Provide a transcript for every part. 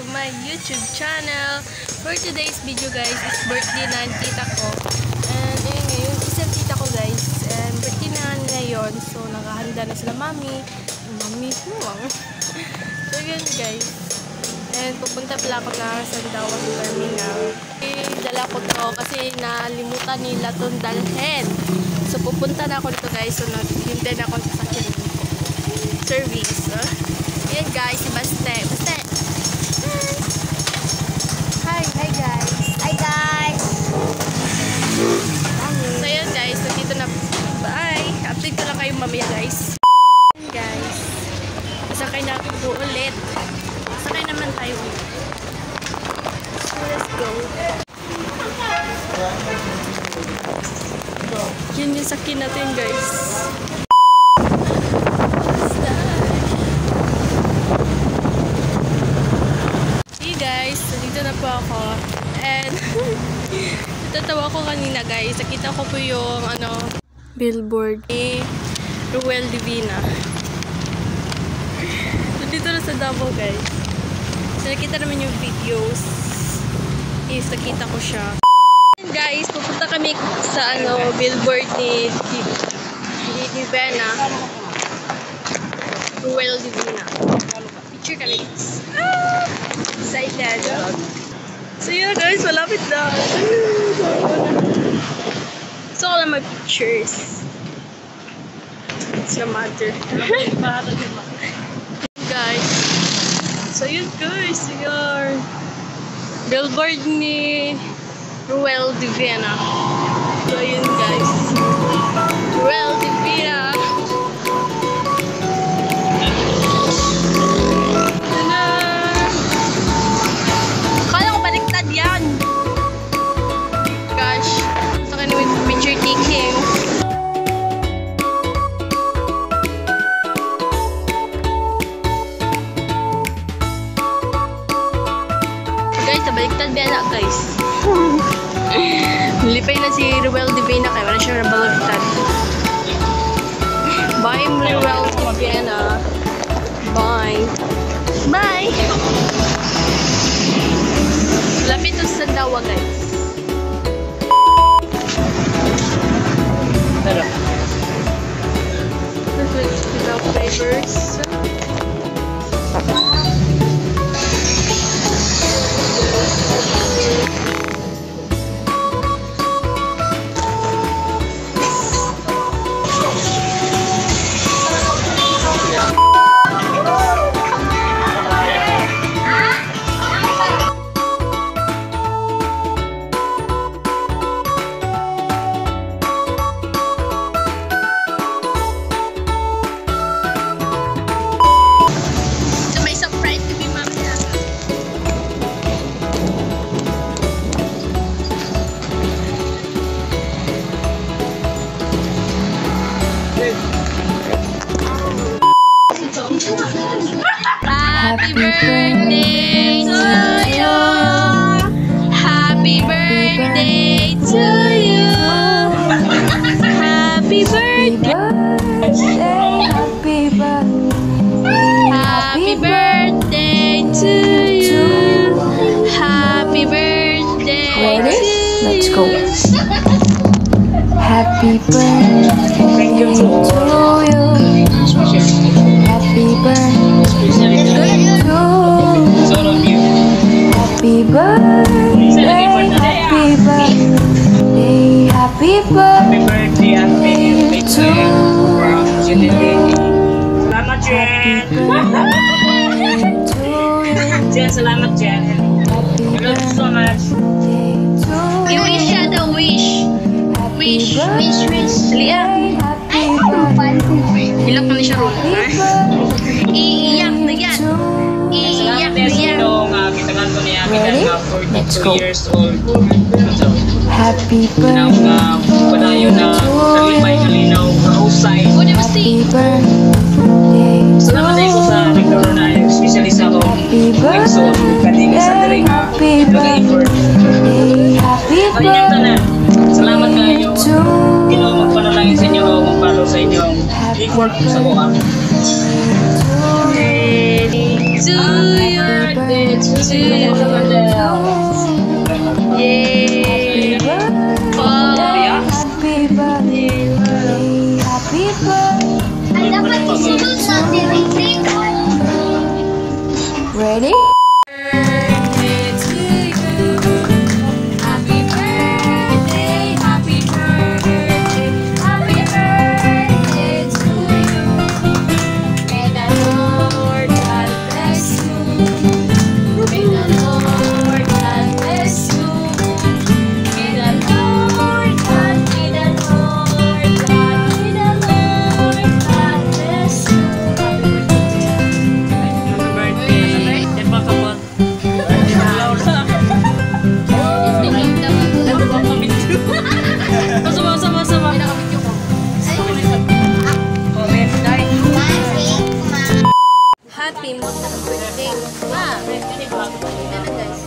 to my YouTube channel. For today's video guys, is birthday na ang tita ko. And ayun ngayon, isang tita ko guys. And birthday na ngayon. So nakahanda na sila mami. Mami, so yun guys. And pupunta pala ako na sa Dawan Terminal. Dala ko to kasi nalimutan nila itong dalhin. So pupunta na ako dito guys. So naghintay na ako sa sakyan ko. Service. Ayan guys, si Baste. Baste! Hi! Hi guys! Hi guys! So ayan guys, nandito na. Bye! Update ko lang kayo mamaya guys. Ayan guys. Sakay na po ulit. Sakay naman tayo ulit. So let's go. Yun yung sakyan natin guys. Dito na po ako. And natatawa ko kanina guys. Nakita ko po yung billboard ni Ruel Divina. So dito na sa Davao guys. So nakita naman yung videos. Is nakita ko siya. And guys, pupunta kami sa billboard ni Divina. Ruel Divina. Picture kami guys. Excited. So yeah guys, malapit na. So all of my pictures. It's no matter. Guys. So yun guys, your billboard ni Ruel Divina. So yun guys. Ruel Divina. Baliktad ba na guys? Nalipay na si Ruel Divina kaya wala siya nabaliktad. Bye Ruel Divina. Bye. Bye! Lapit to sa Dawa guys. This is without flavors. Happy birthday to you. Happy birthday to you. Happy birthday. Happy birthday to you. Happy birthday to you. Let's go. Happy birthday to you. Happy birthday to you. Happy birthday, happy birthday, happy birthday to you. Salamat Jen. Jen, salamat Jen. I love you so much. You wish siya the wish. Wish, wish, wish. Liam. Ay, hilak na siya ron. Iiyak na yan. Iiyak na yan. Kitagan ko niya kita 42 years old. Happy birthday padayon na kalipay kalinaw kahusay. Happy birthday. Salamat sa iko sa nagkaroon na especially sa ako. Nagsuot kating sa diri nga nag-effort. Ano niyang tanan? Salamat kayo. Ginoo magpanalangin sa inyo o magpalo sa inyo. Effort sa buka. To your Yay! Wow! Happy birthday, happy birthday. Ang dapat isunod natin ring ring. Ready? Happy mo sa birthday. Ma, ano guys?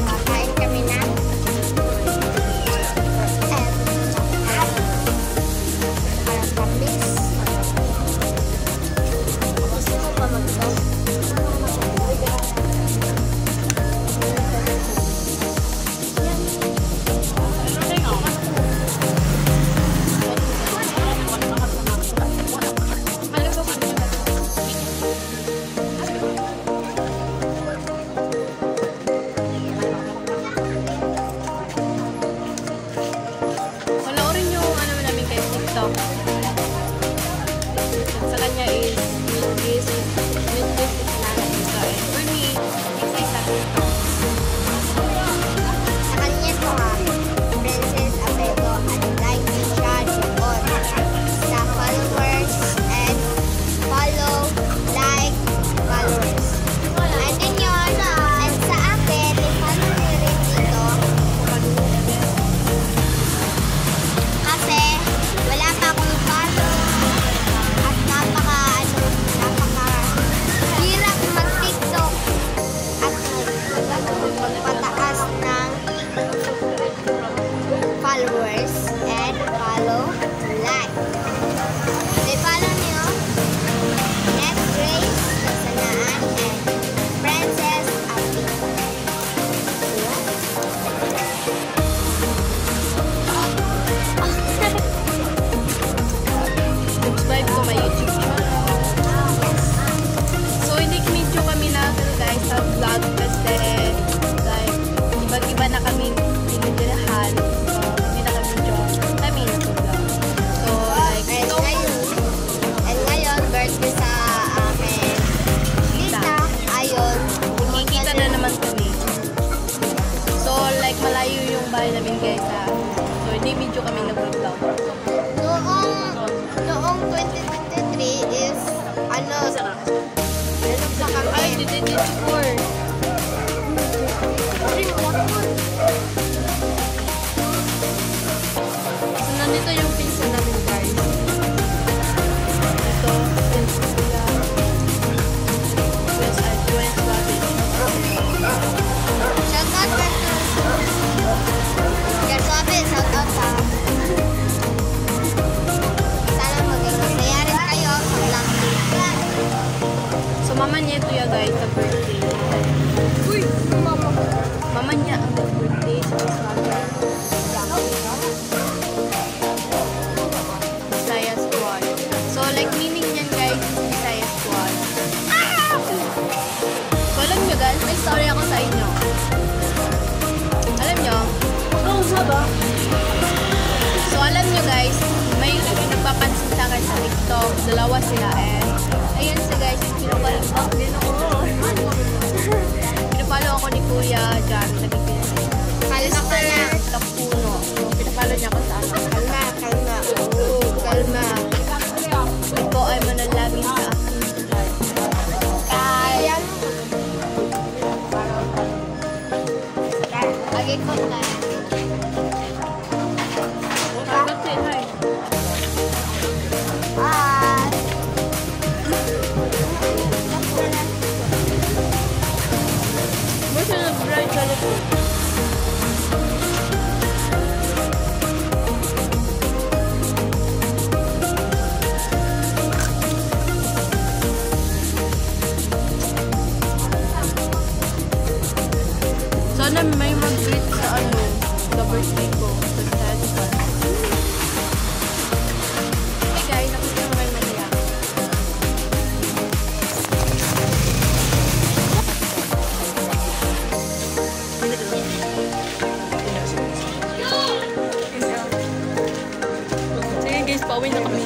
Kakain kami na. Gusto mo pa mag-vlog? Panoorin yung ano namin kay TikTok. Sa kanya is Midwest is Nanita. And for me, it's isa TikTok. Sa kanya to ha, Princess Abego at like siya doon sa followers and follow, like, followers. And then yun, and sa akin, i-follow niyo rin dito. Kasi wala pa akong follow at napaka hirap mag-TikTok at magpataas ng followers and follow, like. I-follow niyo Net Grace Kasanaan and Princess Abby. Subscribe ko my YouTube channel. So, hindi medyo kami na guys sa vlog kasi like, iba't-iba na kami tinitirahan. So, hindi na kami medyo kami na vlog. So, like, And ngayon, birthday sa akin. Tita, ayun. makikita na naman kami. So, like, malayo yung bahay namin guys ha. So, hindi medyo kami nag-vlog. Noong 2023 is, ano pa kami? Ay, 2024. So, nandito yung pinsan namin guys. Ito, pinsan nila. Twins at twins natin. Shout out ka to. Garsobe, shout out ha. Sana maging masaya rin kayo sa vlog natin. So, mama niya ito ya guys, sa birthday. Uy, mama. Mama niya ang birthday sa Bisaya. Bisaya Squad. So, like, meaning niyan guys, Bisaya Squad. So, alam nyo guys, may story ako sa inyo. Alam nyo? So, alam nyo guys, may nagpapansin sa akin sa TikTok. Dalawa sila and ayun sa guys, pinapalo din ako. Pinapalo ako ni Kuya Jan. Kalma ka na. Tapuno. So, pinapalo niya ako sa ano. Kalma, kalma. Oo, kalma. Ikaw ay manalangin sa akin. Kaya. Lagi ko na. Sagot eh, hi. Bye. celebrate sa sa birthday ko. Sa Taliban. Hey guys, ako siya naman maniyak. Sige guys, pauwi na kami.